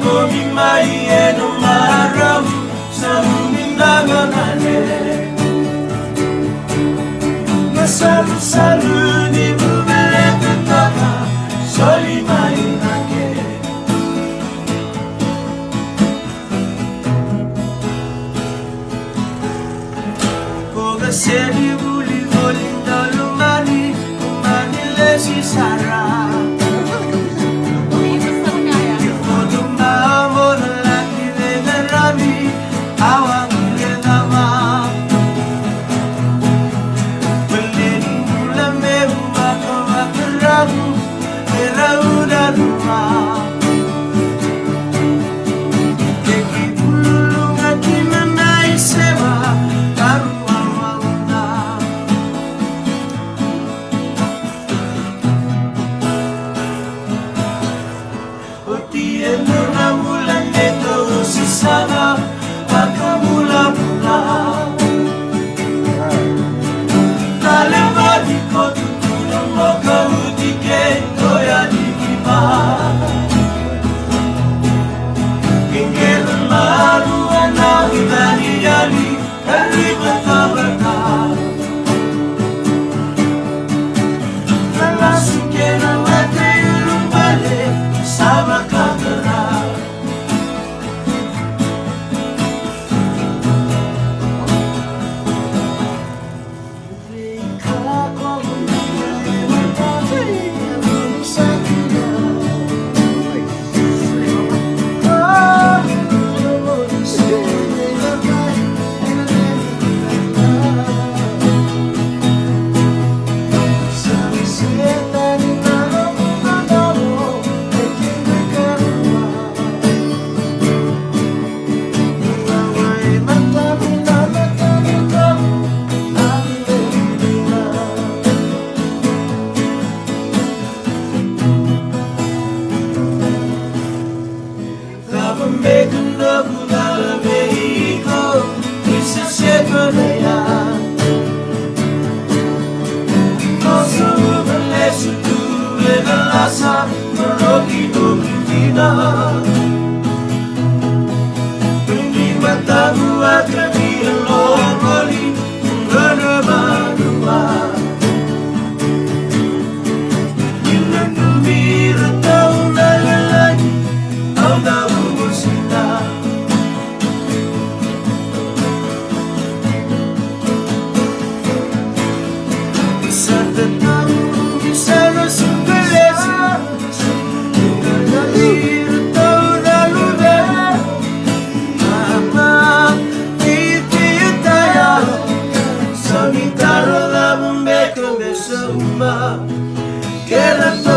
Komi mai eno maram Samindanganane Masalu-salu ni mubeleka taka Soli mai nake Koga sedi buli volinda lumani Kumani lesi sara Sana makamula-mula Talembadi ko tutulong mo kautikin ko yan ikiba Ingkeran maruan na ibaniyali Kalibat na bata Nalasukin ang matayulong balik Sama kakara Making love without a vehicle It's a shepherd Also unless you do in a lasa Maroki no Kina Hindi matamu at kami ang longoli Ngana manuma Inanumira tao na lalaki Ang daw Get up